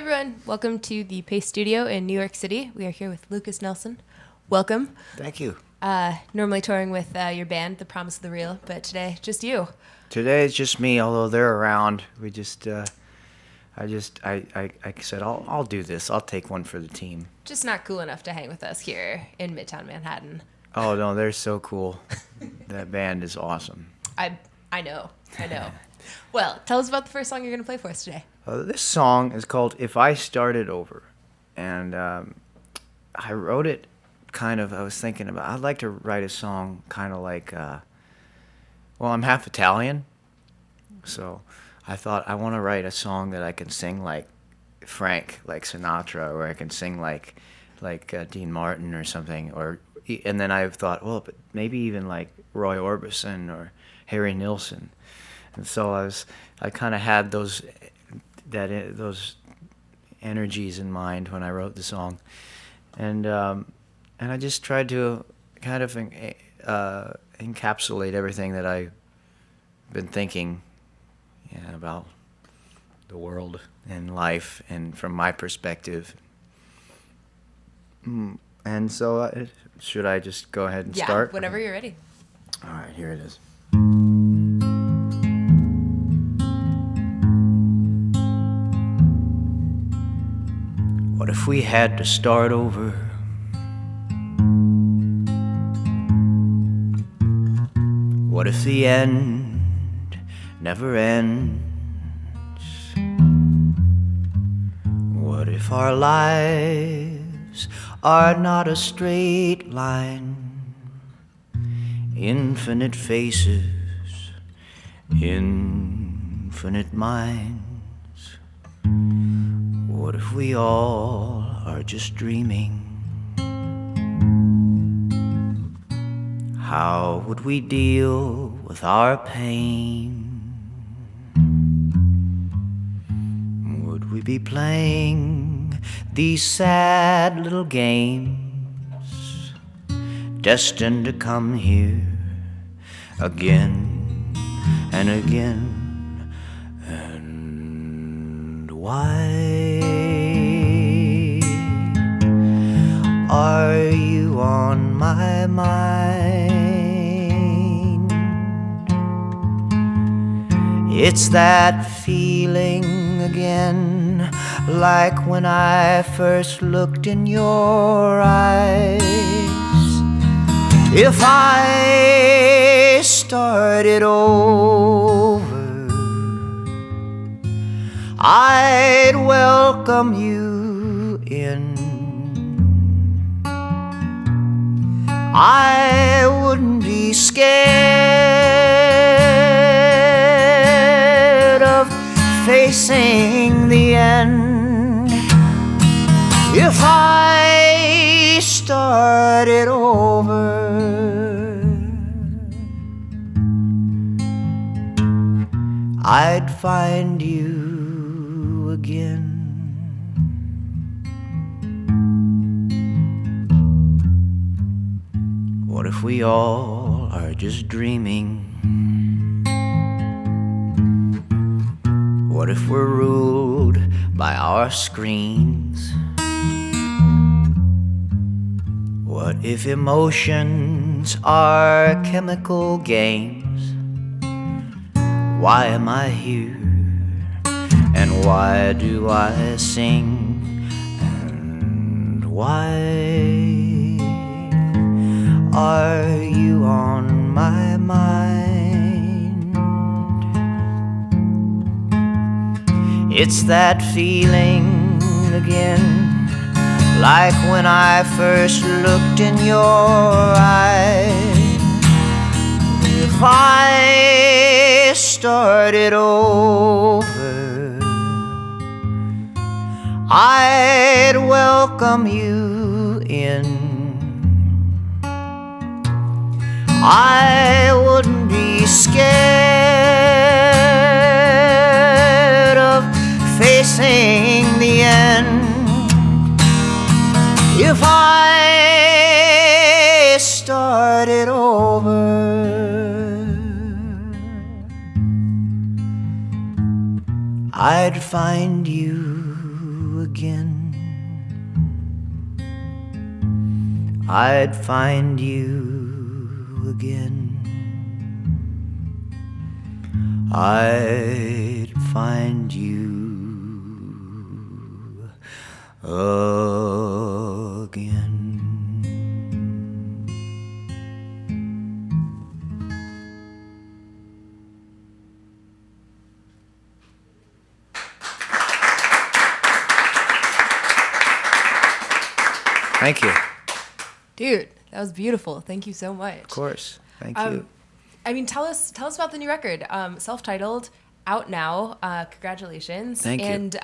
everyone. Welcome to the Pace Studio in New York City. We are here with Lukas Nelson. Welcome. Thank you. Normally touring with your band, The Promise of the Real, but today, just you. Today it's just me, although they're around. We just, I said, I'll do this. I'll take one for the team. Just not cool enough to hang with us here in Midtown Manhattan. Oh, no, they're so cool. That band is awesome. I know. Well, tell us about the first song you're going to play for us today. This song is called If I Started Over. And I wrote it I was thinking about, I'd like to write a song kind of like, I'm half Italian. So I thought I want to write a song that I can sing like Frank, like Sinatra, or I can sing like Dean Martin or something. And then I thought, but maybe even like Roy Orbison or Harry Nilsson. And so I kind of had those energies in mind when I wrote the song, and I just tried to kind of encapsulate everything that I've been thinking about the world and life, and from my perspective. And so, should I just go ahead and start? Yeah, whenever you're ready. All right, here it is. What if we had to start over? What if the end never ends? What if our lives are not a straight line? Infinite faces, infinite minds. What if we all are just dreaming? How would we deal with our pain? Would we be playing these sad little games, destined to come here again and again? And why are you on my mind? It's that feeling again, like when I first looked in your eyes. If I started over, I'd welcome you in. I wouldn't be scared of facing the end. If I started over, I'd find you again. What if we all are just dreaming? What if we're ruled by our screens? What if emotions are chemical games? Why am I here? And why do I sing? And why are you on my mind? It's that feeling again, like when I first looked in your eyes. If I started over, I'd welcome you in. I wouldn't be scared of facing the end. If I started over, I'd find you again, I'd find you again. I'd find you again. Thank you. Dude, that was beautiful. Thank you so much. Of course. Thank you. I mean, tell us about the new record. Self-titled, out now. Congratulations. Thank you. And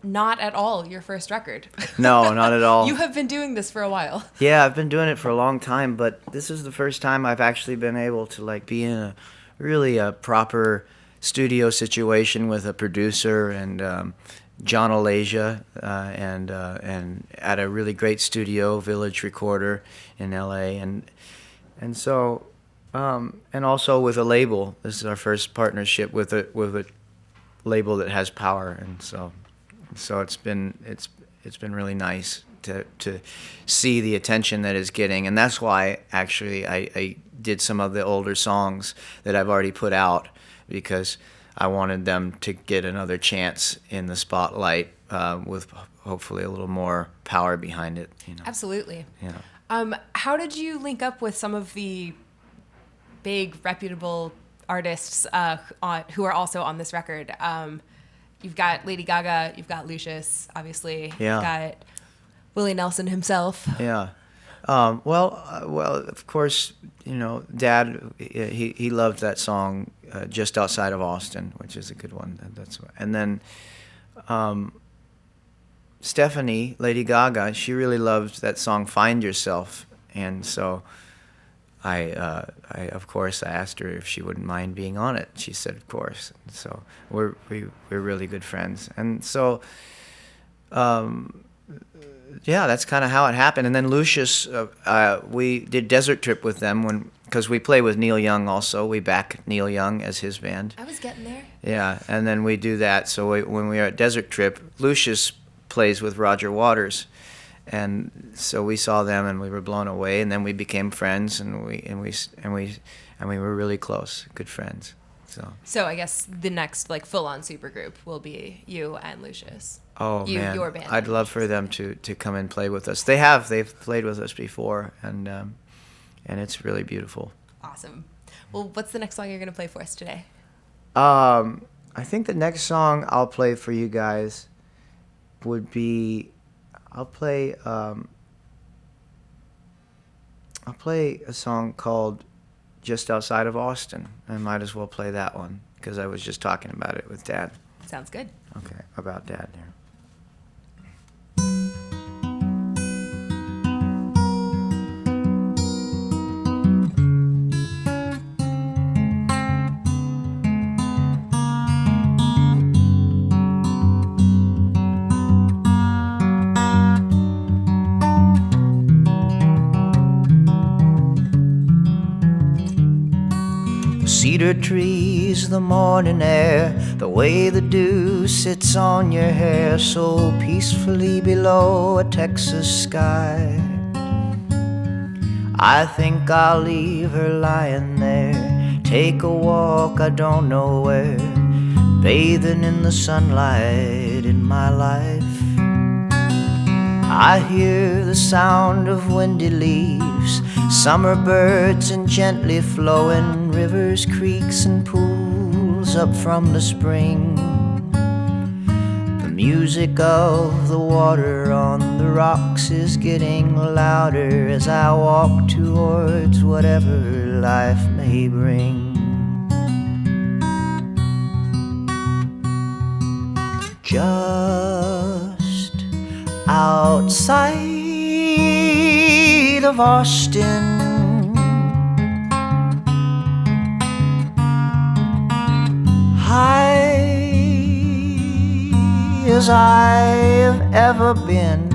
not at all your first record. No, not at all. You have been doing this for a while. Yeah, I've been doing it for a long time, but this is the first time I've actually been able to like be in a really a proper studio situation with a producer and John Alasia and at a really great studio, Village Recorder in LA, and so and also with a label. This is our first partnership with a label that has power, and so it's been really nice to see the attention that it's getting, and that's why actually I did some of the older songs that I've already put out, because I wanted them to get another chance in the spotlight with hopefully a little more power behind it. You know. Absolutely. Yeah. How did you link up with some of the big reputable artists who are also on this record? You've got Lady Gaga, you've got Lucius, obviously. Yeah. You've got Willie Nelson himself. Yeah. Well, of course, you know, Dad, he loved that song, Just Outside of Austin, which is a good one. And then Stephanie, Lady Gaga, she really loved that song, Find Yourself. And so I of course, I asked her if she wouldn't mind being on it. She said, of course. And so we're really good friends. And so, yeah, that's kind of how it happened. And then Lucius, we did Desert Trip with them because we play with Neil Young also. We back Neil Young as his band. I was getting there. Yeah, and then we do that. So when we are at Desert Trip, Lucius plays with Roger Waters. And so we saw them and we were blown away, and then we became friends, and we were really close, good friends. So I guess the next like full-on supergroup will be you and Lucius. Oh man, your band. I'd love for them to come and play with us. They've played with us before, and it's really beautiful. Awesome. Well, what's the next song you're gonna play for us today? I think the next song I'll play for you guys would be I'll play a song called Just Outside of Austin. I might as well play that one because I was just talking about it with Dad. Sounds good. Okay, about Dad here. Cedar trees, the morning air, the way the dew sits on your hair so peacefully below a Texas sky. I think I'll leave her lying there, take a walk I don't know where, bathing in the sunlight in my life. I hear the sound of windy leaves, summer birds and gently flowing rivers, creeks and pools up from the spring. The music of the water on the rocks is getting louder as I walk towards whatever life may bring. Just outside of Austin, high as I've ever been,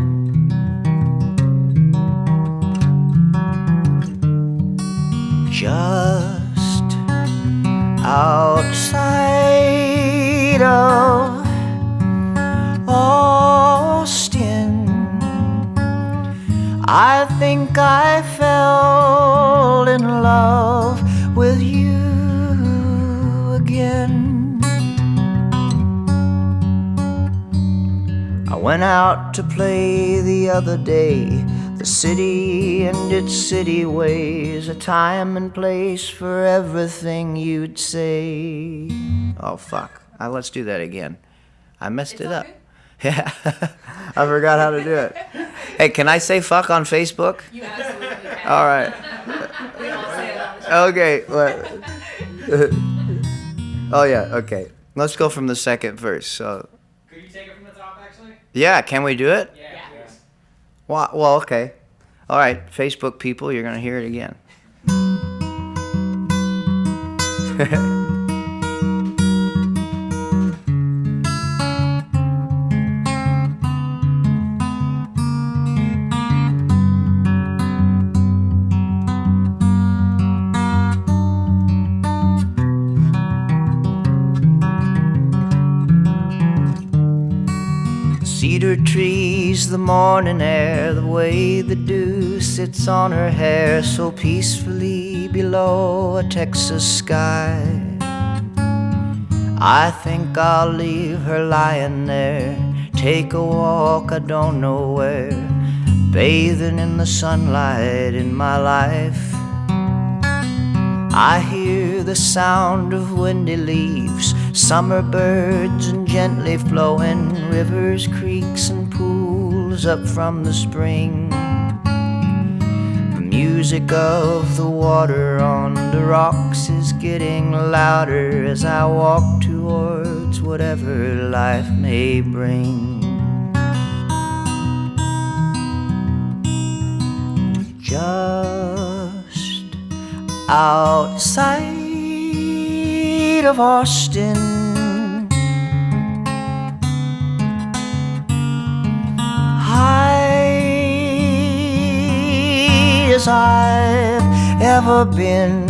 just outside of all I think I fell in love with you again. I went out to play the other day, the city and its city ways, a time and place for everything you'd say. Oh, fuck. Let's do that again. I messed it up. Good. Yeah. I forgot how to do it. Hey, can I say fuck on Facebook? You absolutely can. All right. We all say it on the show. Okay. Oh, yeah. Okay. Let's go from the second verse. So. Could you take it from the top, actually? Yeah. Can we do it? Yeah. Well, okay. All right. Facebook people, you're going to hear it again. Cedar trees, the morning air, the way the dew sits on her hair so peacefully below a Texas sky. I think I'll leave her lying there, take a walk I don't know where, bathing in the sunlight in my life. I hear the sound of windy leaves, summer birds and gently flowing rivers, creeks and pools up from the spring. The music of the water on the rocks is getting louder as I walk towards whatever life may bring. Just outside of Austin, high as I've ever been,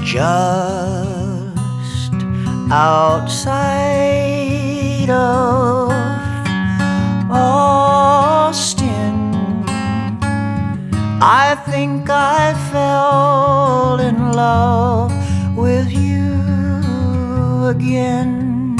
just outside of Austin. I think I fell in love with you again.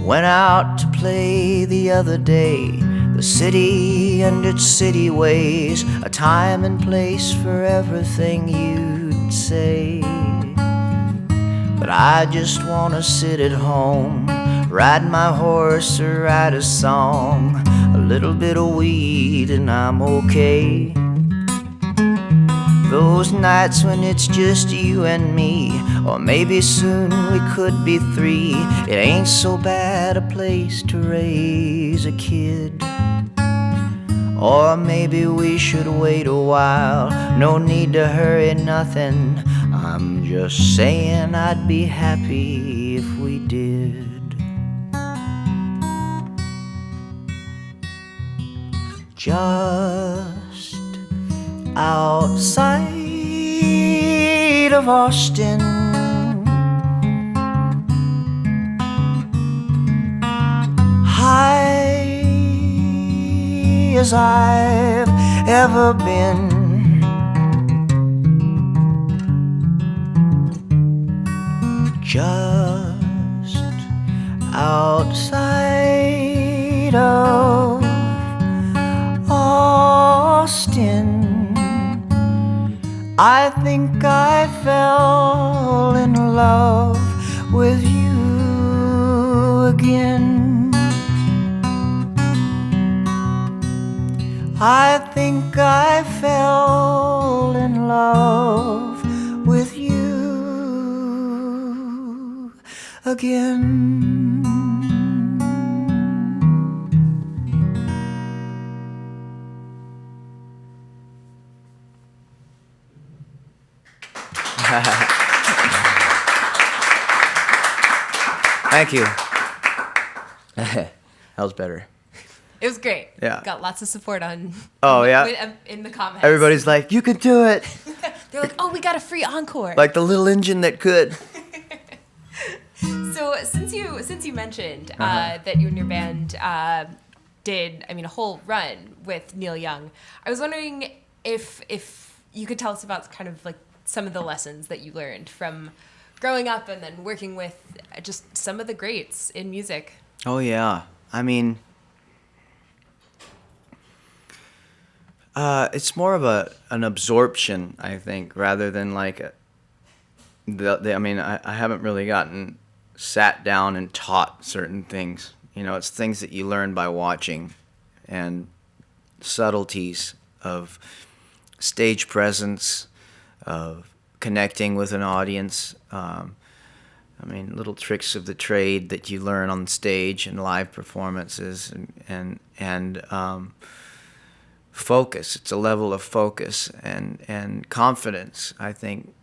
Went out to play the other day, the city and its city ways, a time and place for everything you'd say. But I just wanna sit at home, ride my horse or write a song, a little bit of weed and I'm okay. Those nights when it's just you and me, or maybe soon we could be three, it ain't so bad a place to raise a kid. Or maybe we should wait a while, no need to hurry nothing, I'm just saying I'd be happy if we did. Just outside of Austin, high as I've ever been, just outside of Austin. I think I fell in love with you again. I think I fell in love with you again. Thank you. That was better. It was great. Yeah. Got lots of support on. Oh, yeah? In the comments. Everybody's like, you can do it. They're like, oh, we got a free encore. Like the little engine that could. So since you mentioned that you and your band did, I mean, a whole run with Neil Young, I was wondering if you could tell us about kind of like some of the lessons that you learned from growing up and then working with just some of the greats in music. Oh yeah, I mean, it's more of an absorption, I think, rather than like I mean, I haven't really gotten sat down and taught certain things. You know, it's things that you learn by watching, and subtleties of stage presence, of connecting with an audience. I mean, little tricks of the trade that you learn on stage and live performances, and focus. It's a level of focus and confidence, I think,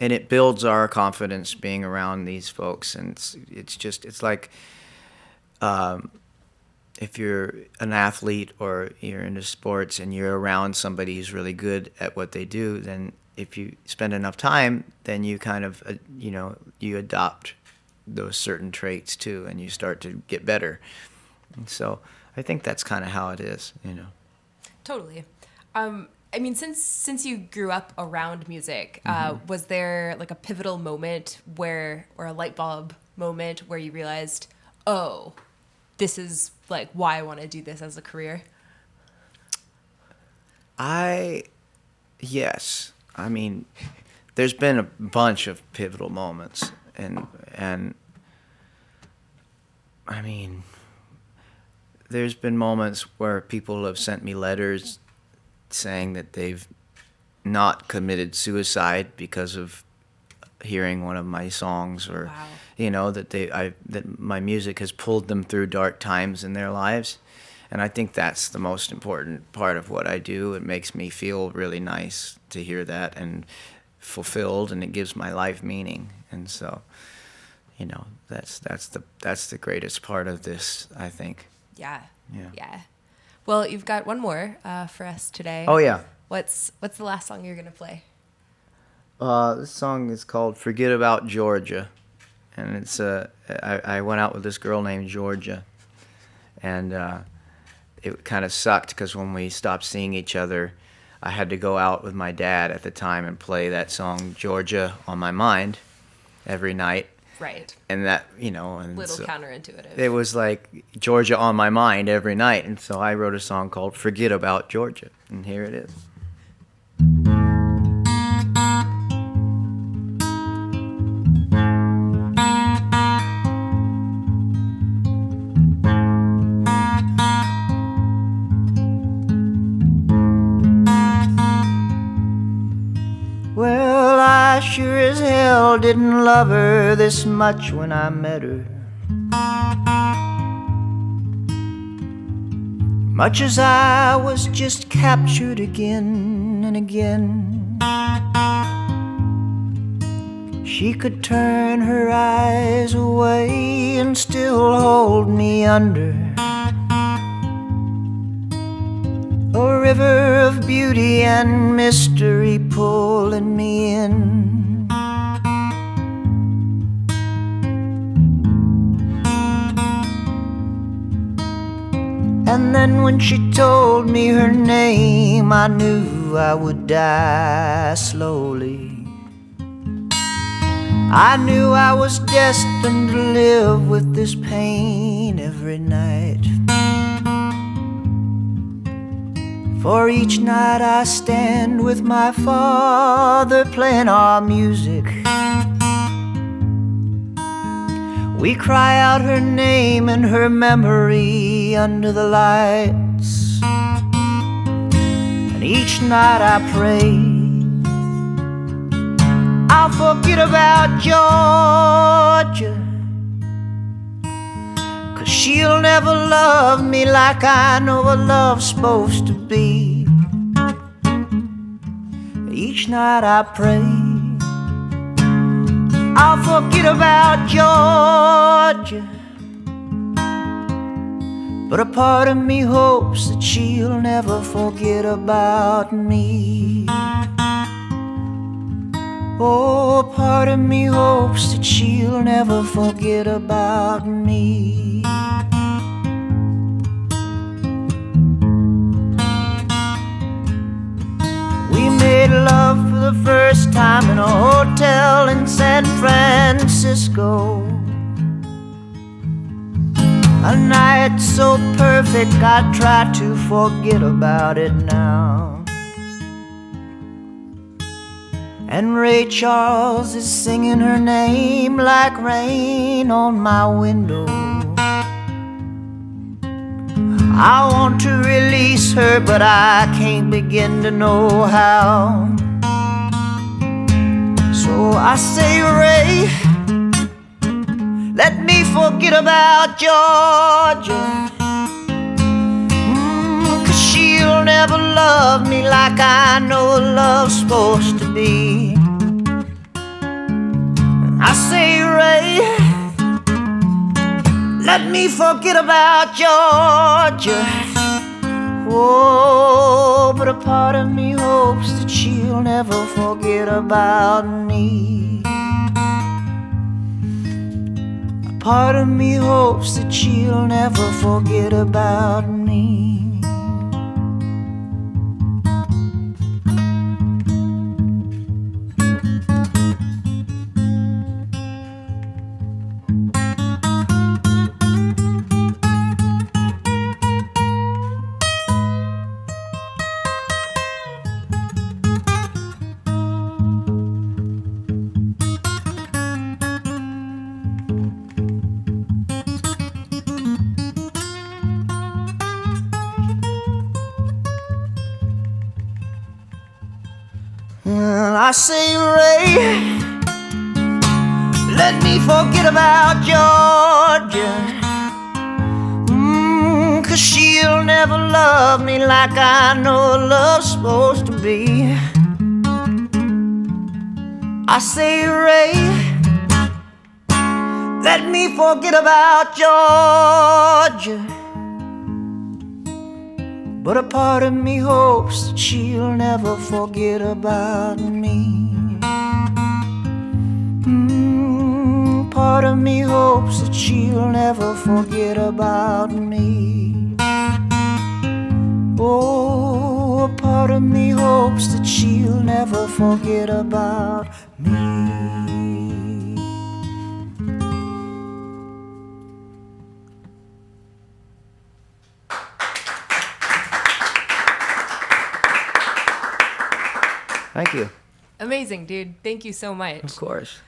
and it builds our confidence being around these folks. And it's like if you're an athlete or you're into sports and you're around somebody who's really good at what they do, then if you spend enough time, then you kind of, you adopt those certain traits too, and you start to get better. And so I think that's kind of how it is, Totally. I mean, since you grew up around music, was there like a pivotal moment or a light bulb moment where you realized, oh, this is like why I want to do this as a career? Yes. I mean, there's been a bunch of pivotal moments, and I mean, there's been moments where people have sent me letters saying that they've not committed suicide because of hearing one of my songs, or wow. that my music has pulled them through dark times in their lives. And I think that's the most important part of what I do. It makes me feel really nice to hear that and fulfilled, and it gives my life meaning. And so, that's the greatest part of this, I think. Yeah. Yeah. Well, you've got one more for us today. Oh yeah. What's the last song you're gonna play? This song is called "Forget About Georgia," and it's I went out with this girl named Georgia, and it kind of sucked because when we stopped seeing each other, I had to go out with my dad at the time and play that song "Georgia" on my mind every night. Right. And that, and Little so counterintuitive. it was like Georgia on my mind every night, and so I wrote a song called "Forget About Georgia," and here it is. Well, I sure as hell didn't love her this much when I met her. Much as I was just captured again and again. She could turn her eyes away and still hold me under. A river of beauty and mystery pulling me in. And then when she told me her name, I knew I would die slowly. I knew I was destined to live with this pain every night. For each night I stand with my father playing our music. We cry out her name and her memory under the lights. And each night I pray I'll forget about Georgia, 'cause she'll never love me like I know a love's supposed to be. Each night I pray I'll forget about Georgia, but a part of me hopes that she'll never forget about me. Oh, part of me hopes that she'll never forget about me. We made love for the first time in a hotel in San Francisco. A night so perfect I try to forget about it now. And Ray Charles is singing her name like rain on my window. I want to release her, but I can't begin to know how. So I say, Ray, let me forget about Georgia. 'Cause she'll never love me like I know love's supposed to be. I say, Ray, let me forget about Georgia. Oh, but a part of me hopes that she'll never forget about me. A part of me hopes that she'll never forget about me. I say, Ray, let me forget about Georgia. 'Cause she'll never love me like I know love's supposed to be. I say, Ray, let me forget about Georgia. But a part of me hopes that she'll never forget about me. Part of me hopes that she'll never forget about me. Oh, a part of me hopes that she'll never forget about me. Thank you. Amazing, dude. Thank you so much. Of course.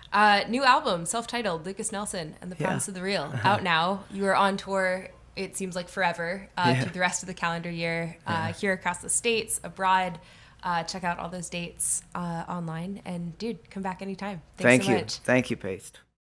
New album, self-titled, Lucas Nelson and the Promise of the Real, out now. You are on tour, it seems like forever, through the rest of the calendar year, here across the States, abroad. Check out all those dates online. And, dude, come back anytime. Thanks so much. Thank you, Paste.